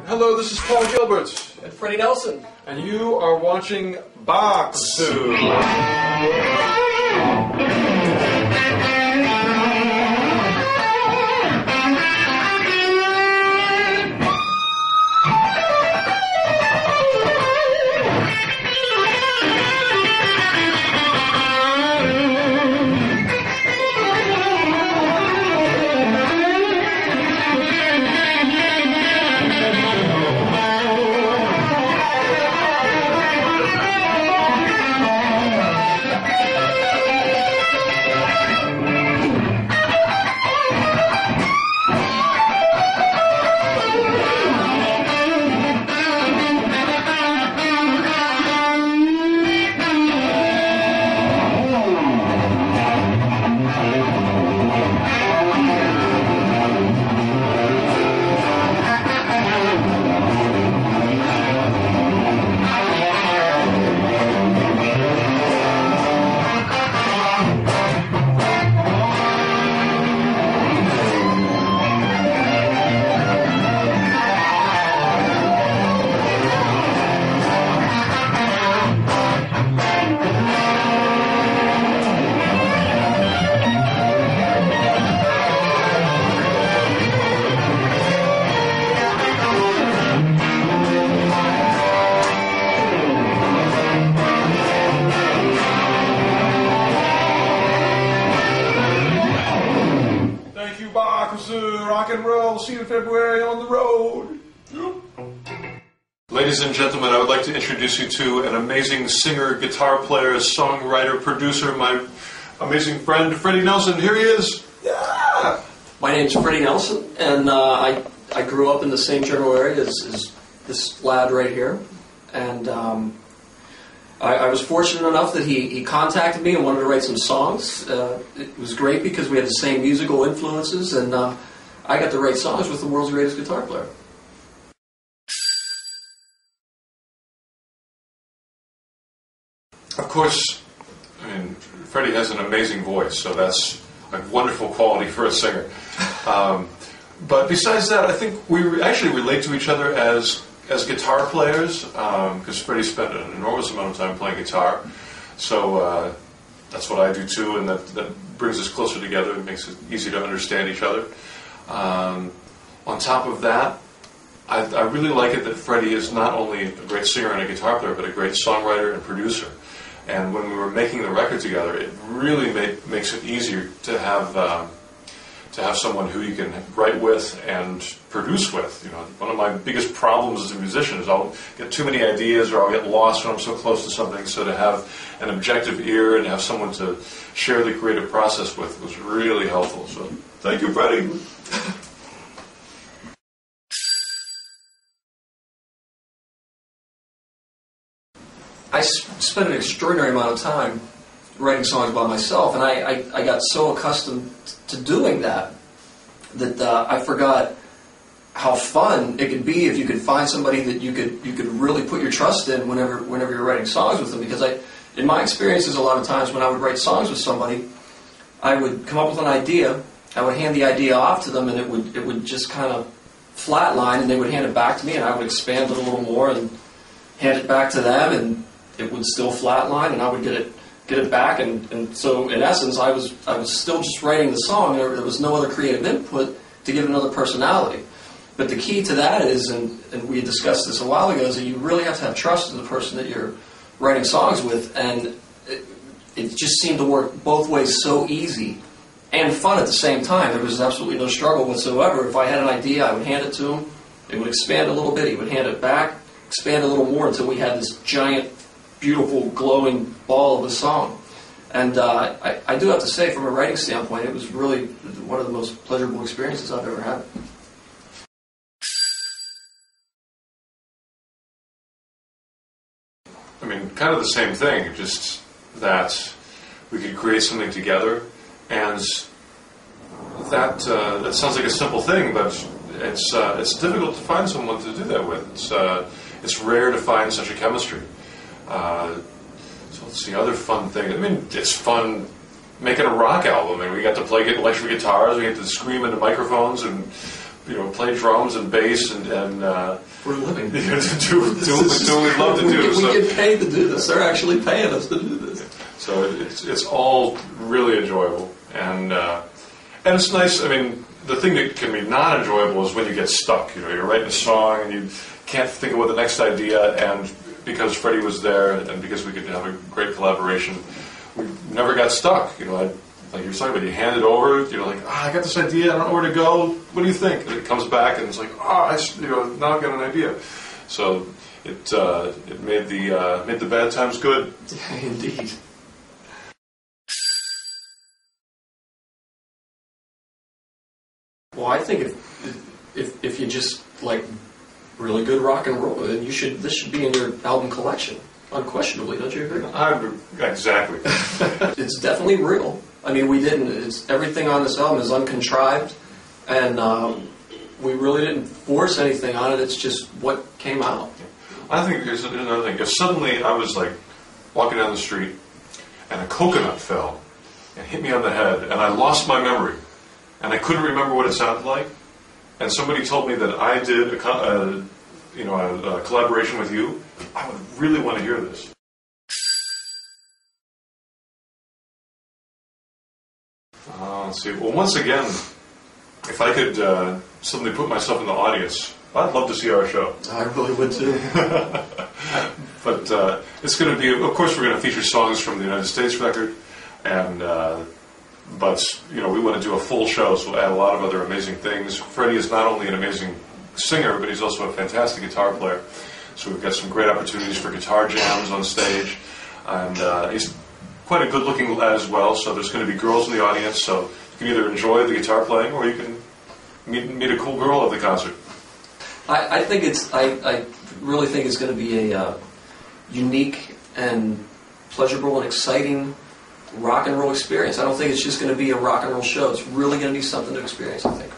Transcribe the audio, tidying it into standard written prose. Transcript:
Hello, this is Paul Gilbert. And Freddie Nelson. And you are watching Boxu. Rock and roll. See you in February on the road. Ladies and gentlemen, I would like to introduce you to an amazing singer, guitar player, songwriter, producer, my amazing friend, Freddie Nelson. Here he is. Yeah. My name's Freddie Nelson, and I grew up in the same general area as this lad right here. And I was fortunate enough that he contacted me and wanted to write some songs. It was great because we had the same musical influences, and I got to write songs with the world's greatest guitar player. Of course, I mean, Freddie has an amazing voice, so that's a wonderful quality for a singer. But besides that, I think we actually relate to each other as guitar players, because Freddie spent an enormous amount of time playing guitar. So that's what I do too, and that brings us closer together and makes it easy to understand each other. On top of that, I really like it that Freddie is not only a great singer and a guitar player, but a great songwriter and producer. And when we were making the record together, it really makes it easier to have someone who you can write with and produce with. You know, one of my biggest problems as a musician is I'll get too many ideas or I'll get lost when I'm so close to something. So to have an objective ear and have someone to share the creative process with was really helpful. So thank you, Freddie. I spent an extraordinary amount of time writing songs by myself, and I got so accustomed to doing that I forgot how fun it could be if you could find somebody that you could really put your trust in whenever you're writing songs with them. Because in my experiences, a lot of times when I would write songs with somebody, I would come up with an idea, I would hand the idea off to them, and it would just kind of flatline, and they would hand it back to me, and I would expand it a little more and hand it back to them, and it would still flatline, and I would get it back, and so in essence, I was still just writing the song. There was no other creative input to give another personality. But the key to that is, and we discussed this a while ago, is that you really have to have trust in the person that you're writing songs with, and it just seemed to work both ways so easy and fun at the same time. There was absolutely no struggle whatsoever. If I had an idea, I would hand it to him. It would expand a little bit. He would hand it back, expand a little more until we had this giant, beautiful, glowing ball of a song. And I do have to say, from a writing standpoint, it was really one of the most pleasurable experiences I've ever had. I mean, kind of the same thing, just that we could create something together, and that sounds like a simple thing, but it's difficult to find someone to do that with. It's rare to find such a chemistry. So let's see, other fun things. I mean, it's fun making a rock album, and we got to play electric guitars, we got to scream into microphones, and play drums and bass, and for a living. do what we love to do. We get paid to do this. They're actually paying us to do this. So it's all really enjoyable, and it's nice. I mean, the thing that can be not enjoyable is when you get stuck. You're writing a song and you can't think of what the next idea, and because Freddie was there and because we could have a great collaboration, we never got stuck. Like you were talking about, you hand it over, like, I got this idea, I don't know where to go, what do you think? And it comes back and it's like, now I've got an idea. So it made the bad times good. Yeah, indeed. Well, I think if you just like really good rock and roll, then this should be in your album collection, unquestionably. Don't you agree? Exactly. It's definitely real. I mean, everything on this album is uncontrived, and we really didn't force anything on it. It's just what came out. I think there's another thing. If suddenly I was like walking down the street and a coconut fell and hit me on the head, and I lost my memory, and I couldn't remember what it sounded like, and somebody told me that I did a collaboration with you, I would really want to hear this. Let's see. Well, once again, if I could suddenly put myself in the audience, I'd love to see our show. I really would too. But it's going to be, of course, we're going to feature songs from the United States record, and but we want to do a full show, so we'll add a lot of other amazing things. Freddie is not only an amazing singer, but he's also a fantastic guitar player. So we've got some great opportunities for guitar jams on stage, and he's quite a good-looking lad as well. So there's going to be girls in the audience, so you can either enjoy the guitar playing or you can meet a cool girl at the concert. I really think it's going to be a unique and pleasurable and exciting rock and roll experience. I don't think it's just going to be a rock and roll show. It's really going to be something to experience, I think.